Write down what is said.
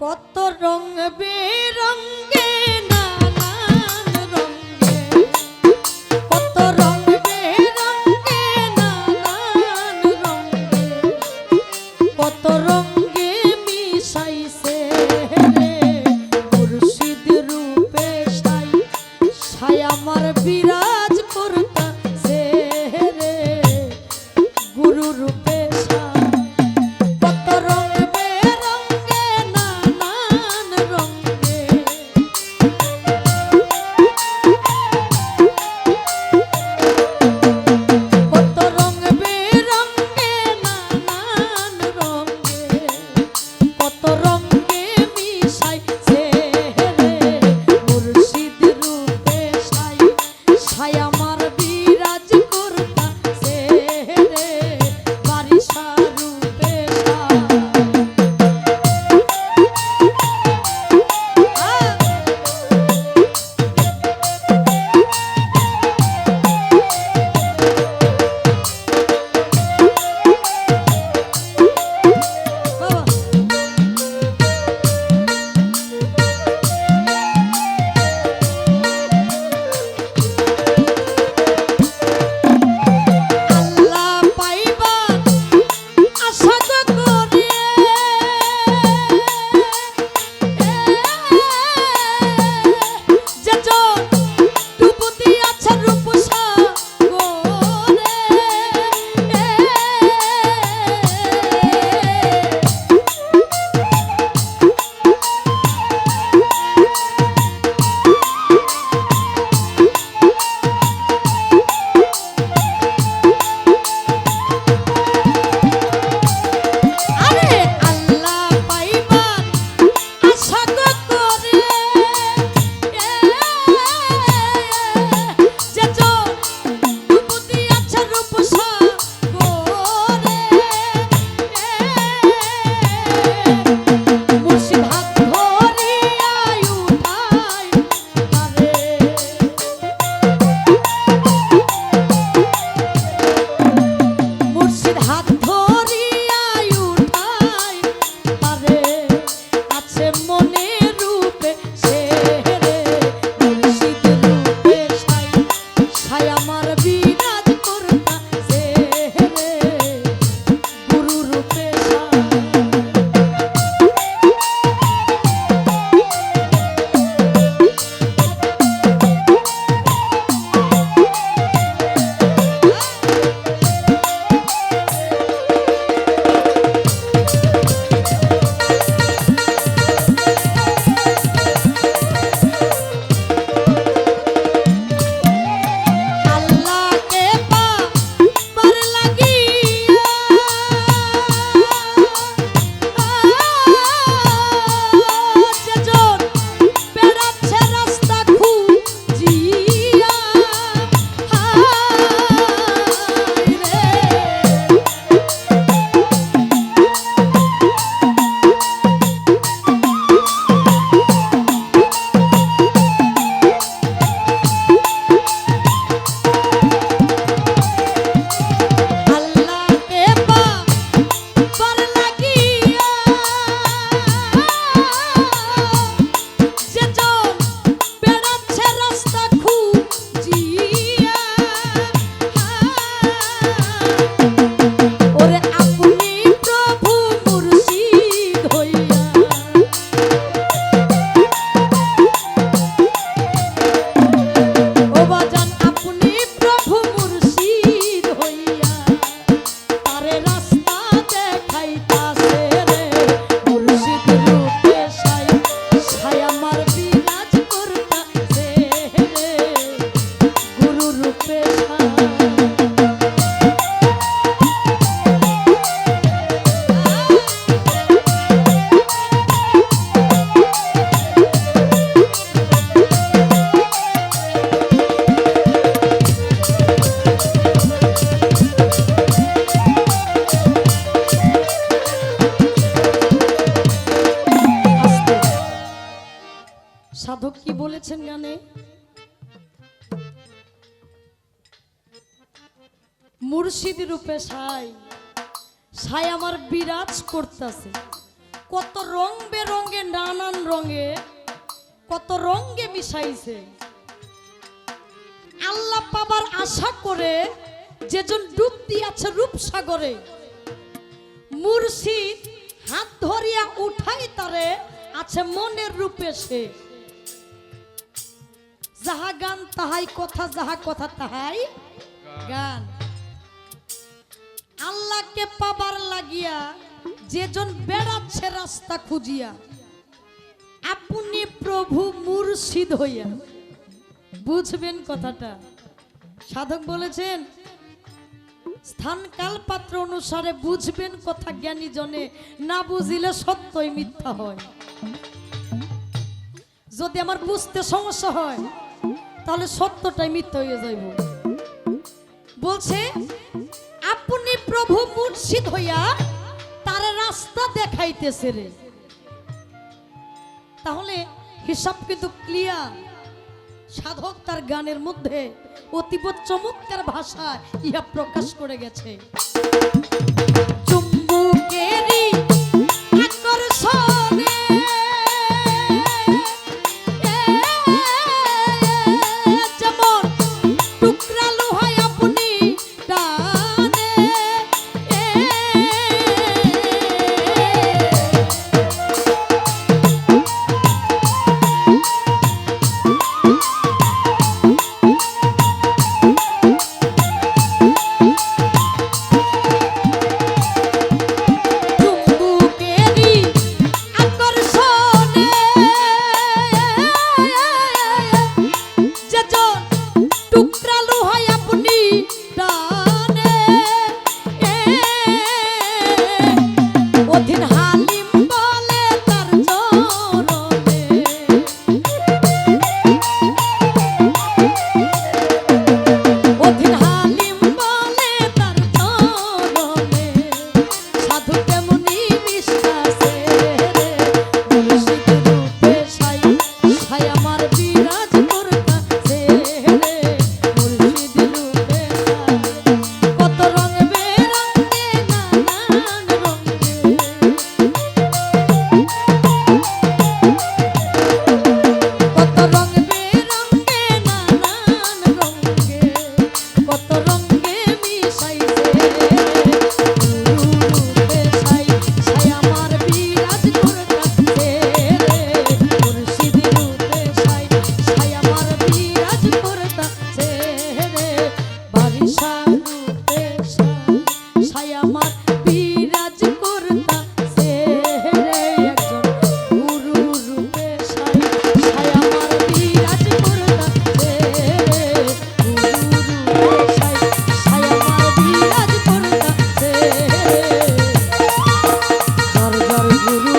কত রং বেরঙে নানান রঙে, কত রং বেরঙে নানান রঙে, কত রঙে মিশাইছে রে মুর্শিদ রূপে সাই সাই আমার বিরাজ করতাছে রে গুরু রূপে সাধক কি বলেছেন গানে, মুর্শিদ রূপে সাই সাই আমার বিরাজ করতেছে কত রং বেরঙে নানান রঙে কত রঙে মিশাইছে। আল্লাহ পাবার আশা করে যেজন ডুব দিয়াছে রূপসাগরে, মুর্শিদ হাত ধরিয়া উঠাই তারে আছে মনের রূপে সে। যাহা গান তাহাই কথা, যাহা কথা তাহাই গান। আল্লাহকে পাবার লাগিয়া যেজন বেড়াচ্ছে রাস্তা খুঁজিয়া, আপনি প্রভু মুর্শিদ হইয়া। বুঝবেন কথাটা। সাধক বলেছেন স্থান কাল পাত্র অনুসারে বুঝবেন কথা জ্ঞানী জনে, না বুঝিলে সত্যই মিথ্যা হয়। যদি আমার বুঝতে সমস্যা হয় তাহলে সত্যটাই মিথ্যা হয়ে যাইব। বলছে আপনি প্রভু মুর্শিদ হইয়া তারে রাস্তা দেখাইতেছে রে। তাহলে হিসাব কিন্তু ক্লিয়ার। সাধক তার গানের মধ্যে অতীব চমৎকার ভাষায় ইহা প্রকাশ করে গেছে। চুম্বকেরই আকর্ষণে যেমন টুকরা লোহায় আপনি টানে, গুরু